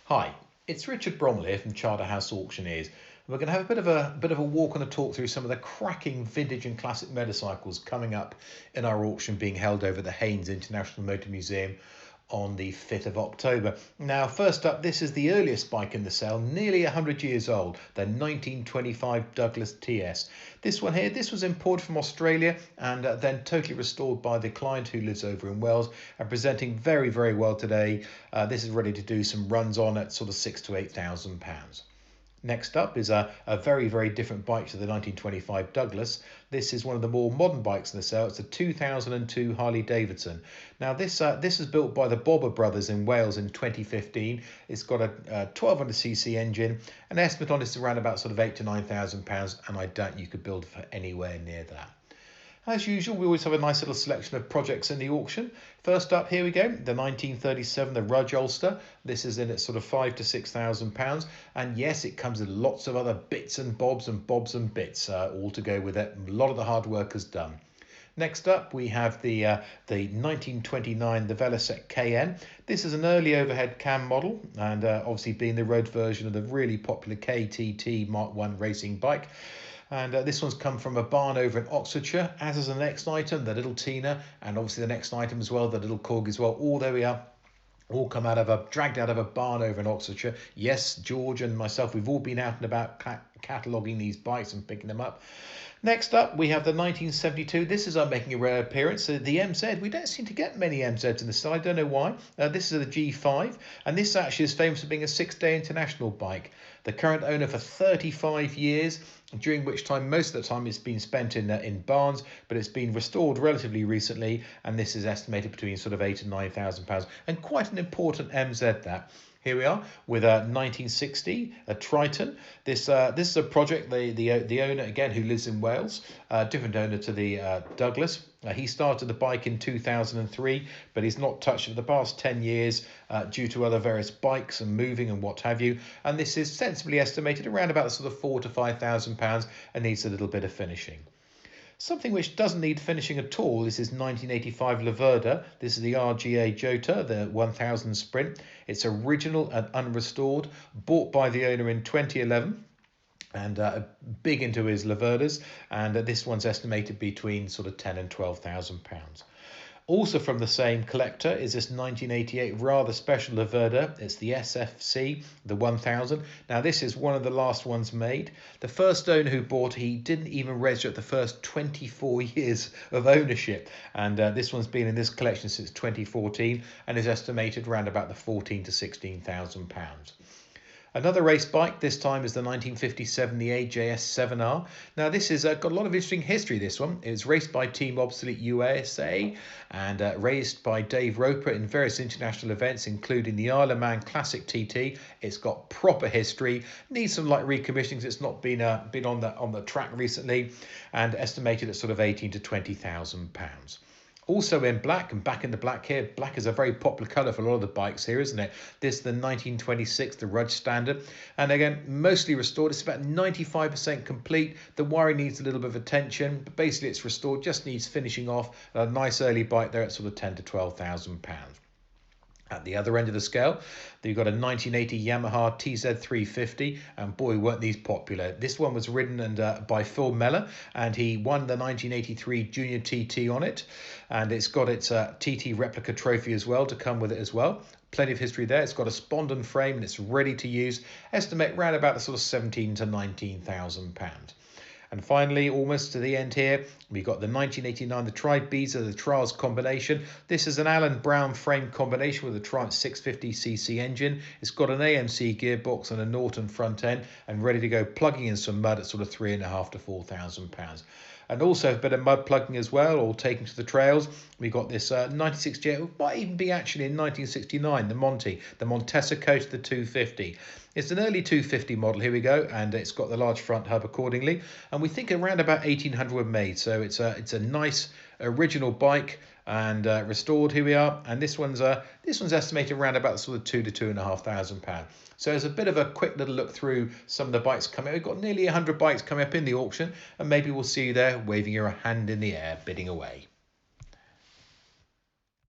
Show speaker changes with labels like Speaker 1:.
Speaker 1: Hi, it's Richard Bromley here from Charterhouse Auctioneers. And we're going to have a bit of a walk and a talk through some of the cracking vintage and classic motorcycles coming up in our auction being held over at the Haynes International Motor Museum on the 5th of October. Now, first up, this is the earliest bike in the sale, nearly 100 years old, the 1925 Douglas TS. This one here, this was imported from Australia and then totally restored by the client who lives over in Wales and presenting very, very well today. This is ready to do some runs on at sort of £6,000 to £8,000. Next up is a very, very different bike to the 1925 Douglas. This is one of the more modern bikes in the sale. It's a 2002 Harley-Davidson. Now this is built by the Bobber brothers in Wales in 2015. It's got a 1200cc engine. An estimate on this is around about sort of £8,000 to £9,000, and I doubt you could build for anywhere near that. As usual, we always have a nice little selection of projects in the auction. First up, here we go, the 1937, the Rudge Ulster. This is in at sort of £5,000 to £6,000. And yes, it comes with lots of other bits and bobs and bits all to go with it. A lot of the hard work is done. Next up, we have the 1929, the Velaset KN. This is an early overhead cam model, and obviously being the road version of the really popular KTT Mark 1 racing bike. And this one's come from a barn over in Oxfordshire, as is the next item, the little Tina, and obviously the next item as well, the little Corgi as well. All there we are. All come dragged out of a barn over in Oxfordshire. Yes, George and myself, we've all been out and about cataloguing these bikes and picking them up. Next up, we have the 1972. This is making a rare appearance. The MZ. We don't seem to get many MZs in the style. I don't know why. This is a G5, and this actually is famous for being a 6-day international bike. The current owner for 35 years, during which time most of the time it's been spent in barns, but it's been restored relatively recently, and this is estimated between sort of £8,000 and £9,000, and quite an important MZ that. Here we are with a 1960, a Triton. This is a project, the owner, again, who lives in Wales, different owner to the Douglas. He started the bike in 2003, but he's not touched it for the past 10 years due to other various bikes and moving and what have you. And this is sensibly estimated around about sort of £4,000 to £5,000 and needs a little bit of finishing. Something which doesn't need finishing at all, this is 1985 Leverta. This is the RGA Jota, the 1000 Sprint. It's original and unrestored, bought by the owner in 2011. And big into his Levertas. And this one's estimated between sort of £10,000 and £12,000. Also from the same collector is this 1988 rather special Leverta. It's the SFC, the 1000. Now this is one of the last ones made. The first owner who bought, he didn't even register the first 24 years of ownership. And this one's been in this collection since 2014 and is estimated around about the £14,000 to £16,000. Another race bike, this time is the 1957, the AJS 7R. Now this has got a lot of interesting history, this one. It was raced by Team Obsolete USA and raced by Dave Roper in various international events, including the Isle of Man Classic TT. It's got proper history, needs some light recommissioning. It's not been on the track recently, and estimated at sort of £18,000 to £20,000. Also in black, and back in the black here, black is a very popular colour for a lot of the bikes here, isn't it? This is the 1926, the Rudge Standard. And again, mostly restored. It's about 95% complete. The wiring needs a little bit of attention, but basically it's restored, just needs finishing off. A nice early bike there at sort of £10,000 to £12,000. At the other end of the scale, you've got a 1980 Yamaha TZ350, and boy, weren't these popular. This one was ridden by Phil Mellor, and he won the 1983 Junior TT on it, and it's got its TT replica trophy as well to come with it as well. Plenty of history there. It's got a Spondon frame and it's ready to use. Estimate round about the sort of £17,000 to £19,000. And finally, almost to the end here, we got the 1989, the Tri-Biza, the Trials combination. This is an Alan Brown frame combination with a Triumph 650cc engine. It's got an AMC gearbox and a Norton front end and ready to go, plugging in some mud at sort of £3,500 to £4,000. And also a bit of mud plugging as well, or taking to the trails. We got this 96 jet, it might even be actually in 1969, the Monty, the Montesa coach, the 250. It's an early 250 model, here we go, and it's got the large front hub accordingly. And we think around about 1800 were made, so it's a nice original bike and restored. Here we are, and this one's estimated around about sort of £2,000 to £2,500. So there's a bit of a quick little look through some of the bikes coming. We've got nearly 100 bikes coming up in the auction, and maybe we'll see you there waving your hand in the air, bidding away.